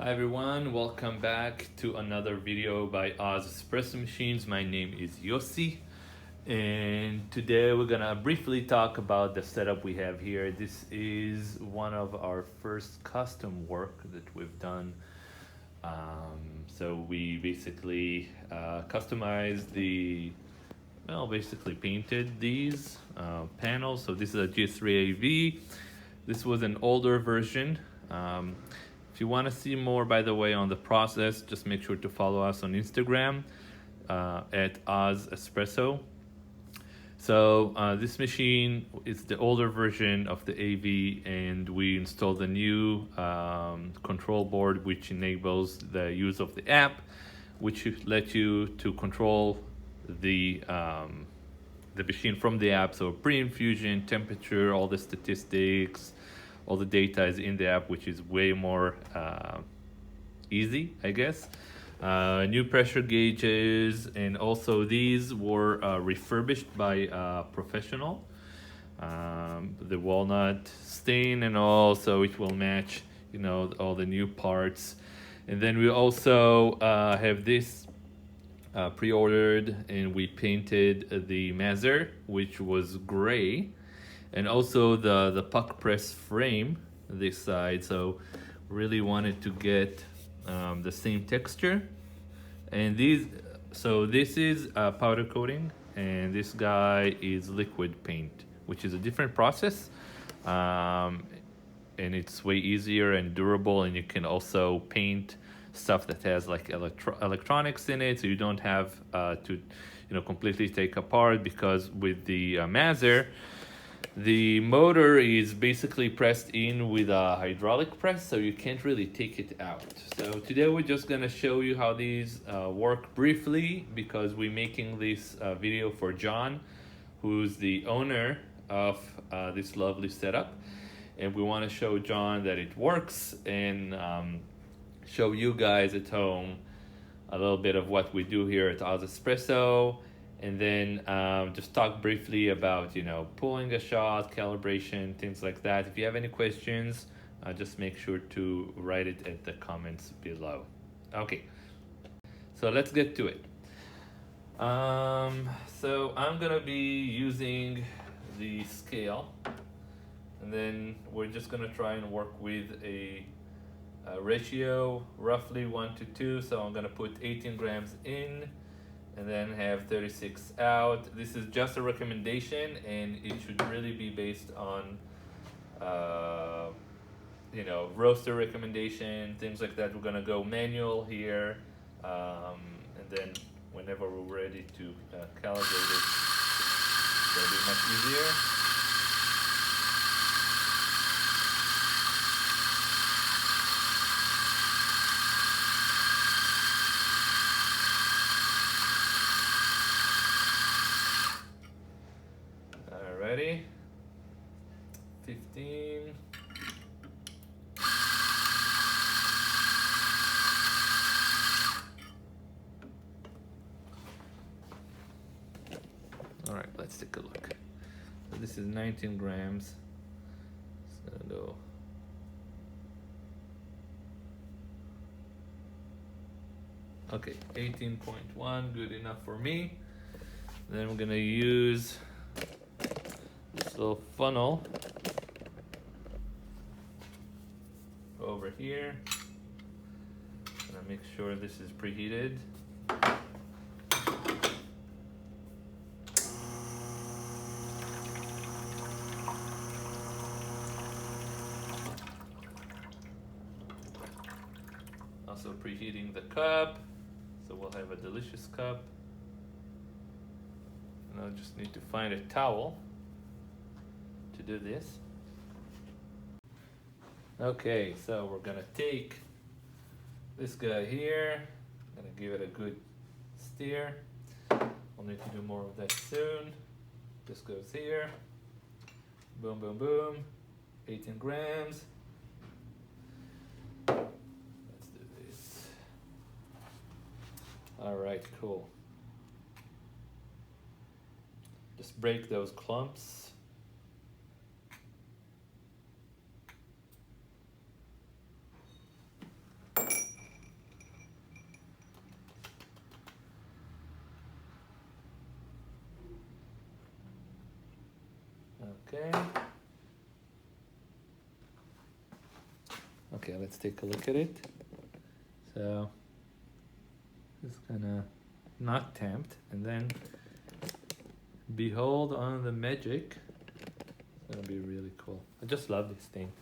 Hi everyone, welcome back to another video by Oz Espresso Machines. My name is Yossi, and today we're gonna briefly talk about the setup we have here. This is one of our first custom work that we've done. So we basically customized basically painted these panels. So this is a GS3 AV. This was an older version. If you want to see more, by the way, on the process, just make sure to follow us on Instagram at Oz Espresso. So this machine is the older version of the AV, and we installed a new control board which enables the use of the app, which should let you to control the machine from the app. So pre-infusion, temperature, all the statistics, all the data is in the app, which is way more easy, I guess. New pressure gauges, and also these were refurbished by a professional. The walnut stain and all, so it will match, all the new parts. And then we also have this pre-ordered, and we painted the Mazzer, which was gray, and also the Puqpress frame this side. So really wanted to get the same texture. And this is powder coating, and this guy is liquid paint, which is a different process, and it's way easier and durable. And you can also paint stuff that has like electronics in it, so you don't have to completely take apart, because with the Mazzer, the motor is basically pressed in with a hydraulic press, so you can't really take it out. So today we're just gonna show you how these work briefly, because we're making this video for John, who's the owner of this lovely setup. And we wanna show John that it works, and show you guys at home a little bit of what we do here at Oz Espresso. And then just talk briefly about, pulling a shot, calibration, things like that. If you have any questions, just make sure to write it at the comments below. Okay, so let's get to it. So I'm gonna be using the scale, and then we're just gonna try and work with a ratio roughly 1:2. So I'm gonna put 18 grams in, and then have 36 out. This is just a recommendation, and it should really be based on, roaster recommendation, things like that. We're gonna go manual here, and then whenever we're ready to calibrate it, it's gonna be much easier. Ready? 15. All right, let's take a look. So this is 19 grams. So okay, 18.1, good enough for me. Then we're gonna use this little funnel over here. Gonna make sure this is preheated. Also preheating the cup, so we'll have a delicious cup. And I'll just need to find a towel to do this. Okay, so we're gonna take this guy here, gonna give it a good steer. We'll need to do more of that soon. This goes here. Boom, boom, boom. 18 grams. Let's do this. All right, cool. Just break those clumps. Okay. Okay, let's take a look at it. So it's gonna not tempt, and then behold on the magic. It's gonna be really cool. I just love this thing.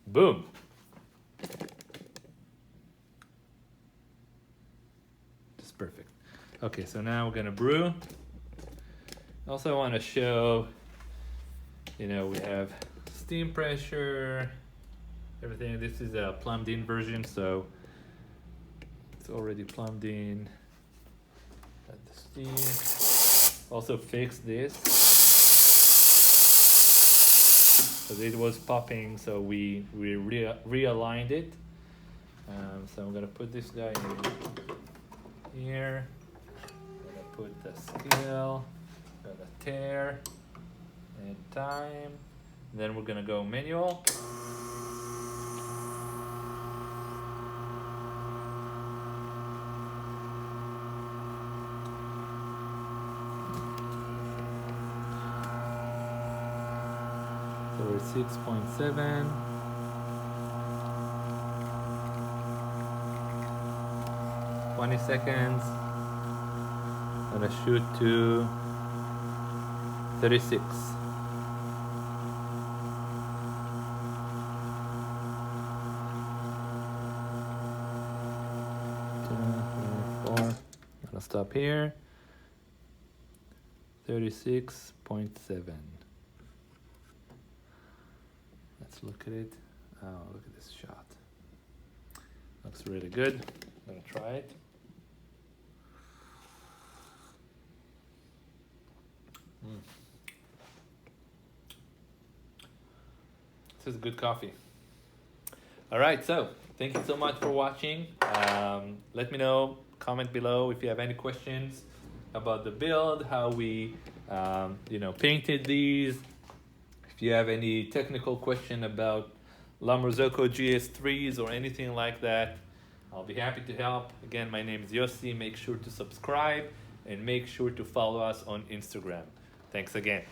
Boom. Just perfect. Okay, so now we're gonna brew. Also, I want to show, we have steam pressure, everything. This is a plumbed in version, so it's already plumbed in. Got the steam. Also fixed this. So it was popping, so we realigned it. So I'm gonna put this guy in here. I'm gonna put the scale, gonna tear and time. Then we're gonna go manual. So we're 6.7. Seconds. I'm gonna shoot to 36. I'm gonna stop here. 36.7. Let's look at it. Oh, look at this shot. Looks really good. I'm gonna try it. This is good coffee. All right, so thank you so much for watching. Let me know, comment below if you have any questions about the build, how we, painted these. If you have any technical question about Marzocco GS3s or anything like that, I'll be happy to help. Again, my name is Yossi. Make sure to subscribe and make sure to follow us on Instagram. Thanks again.